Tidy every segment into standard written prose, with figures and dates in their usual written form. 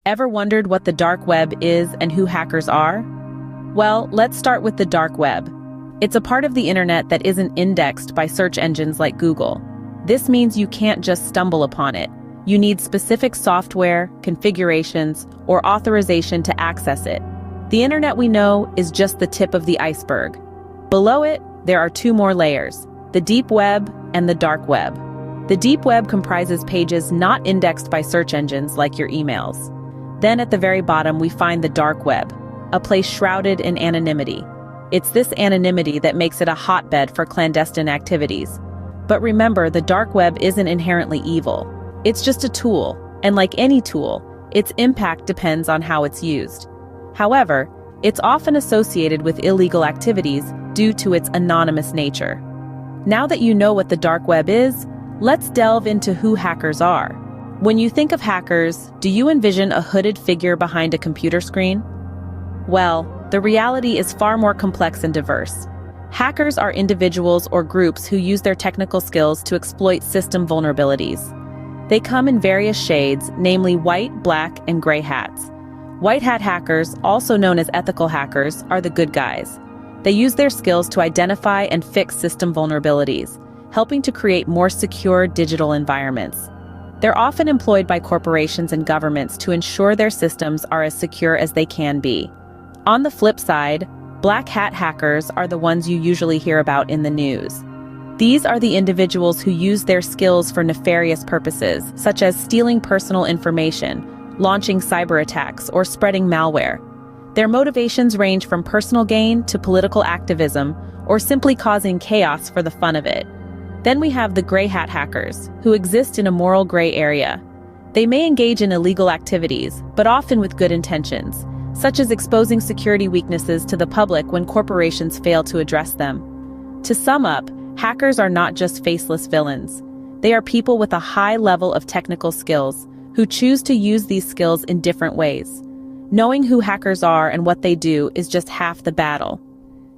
Ever wondered what the dark web is and who hackers are? Well, let's start with the dark web. It's a part of the internet that isn't indexed by search engines like Google. This means you can't just stumble upon it. You need specific software, configurations, or authorization to access it. The internet we know is just the tip of the iceberg. Below it, there are two more layers, the deep web and the dark web. The deep web comprises pages not indexed by search engines like your emails. Then at the very bottom, we find the dark web, a place shrouded in anonymity. It's this anonymity that makes it a hotbed for clandestine activities. But remember, the dark web isn't inherently evil. It's just a tool, and like any tool, its impact depends on how it's used. However, it's often associated with illegal activities due to its anonymous nature. Now that you know what the dark web is, let's delve into who hackers are. When you think of hackers, do you envision a hooded figure behind a computer screen? Well, the reality is far more complex and diverse. Hackers are individuals or groups who use their technical skills to exploit system vulnerabilities. They come in various shades, namely white, black, and gray hats. White hat hackers, also known as ethical hackers, are the good guys. They use their skills to identify and fix system vulnerabilities, helping to create more secure digital environments. They're often employed by corporations and governments to ensure their systems are as secure as they can be. On the flip side, black hat hackers are the ones you usually hear about in the news. These are the individuals who use their skills for nefarious purposes, such as stealing personal information, launching cyber attacks, or spreading malware. Their motivations range from personal gain to political activism, or simply causing chaos for the fun of it. Then we have the gray hat hackers, who exist in a moral gray area. They may engage in illegal activities, but often with good intentions, such as exposing security weaknesses to the public when corporations fail to address them. To sum up, hackers are not just faceless villains. They are people with a high level of technical skills who choose to use these skills in different ways. Knowing who hackers are and what they do is just half the battle.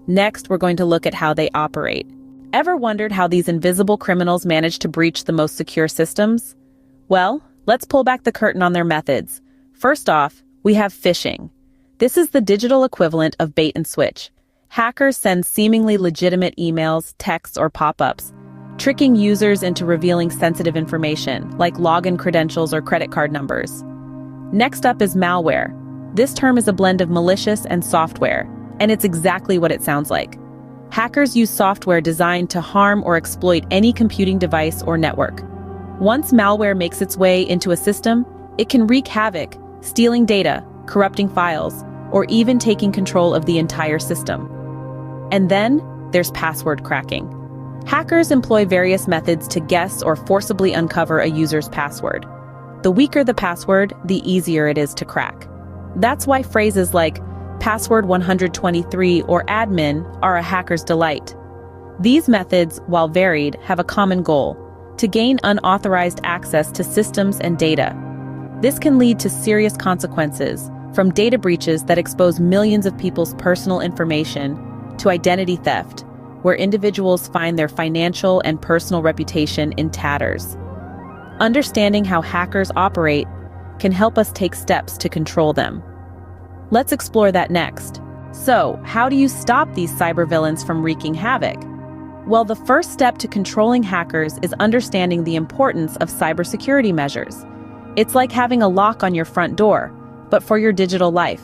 Next, we're going to look at how they operate. Ever wondered how these invisible criminals manage to breach the most secure systems? Well, let's pull back the curtain on their methods. First off, we have phishing. This is the digital equivalent of bait and switch. Hackers send seemingly legitimate emails, texts, or pop-ups, tricking users into revealing sensitive information, like login credentials or credit card numbers. Next up is malware. This term is a blend of malicious and software, and it's exactly what it sounds like. Hackers use software designed to harm or exploit any computing device or network. Once malware makes its way into a system, it can wreak havoc, stealing data, corrupting files, or even taking control of the entire system. And then there's password cracking. Hackers employ various methods to guess or forcibly uncover a user's password. The weaker the password, the easier it is to crack. That's why phrases like password 123 or admin are a hacker's delight. These methods, while varied, have a common goal: to gain unauthorized access to systems and data. This can lead to serious consequences, from data breaches that expose millions of people's personal information to identity theft, where individuals find their financial and personal reputation in tatters. Understanding how hackers operate can help us take steps to control them. Let's explore that next. So, how do you stop these cybervillains from wreaking havoc? Well, the first step to controlling hackers is understanding the importance of cybersecurity measures. It's like having a lock on your front door, but for your digital life.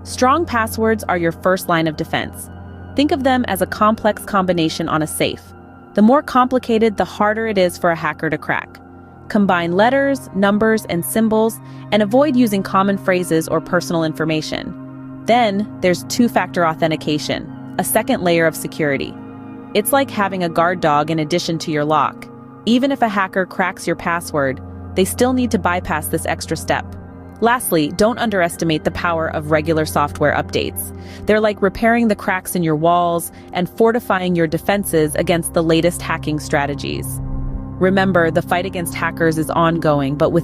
Strong passwords are your first line of defense. Think of them as a complex combination on a safe. The more complicated, the harder it is for a hacker to crack. Combine letters, numbers, and symbols, and avoid using common phrases or personal information. Then, there's two-factor authentication, a second layer of security. It's like having a guard dog in addition to your lock. Even if a hacker cracks your password, they still need to bypass this extra step. Lastly, don't underestimate the power of regular software updates. They're like repairing the cracks in your walls and fortifying your defenses against the latest hacking strategies. Remember, the fight against hackers is ongoing, but with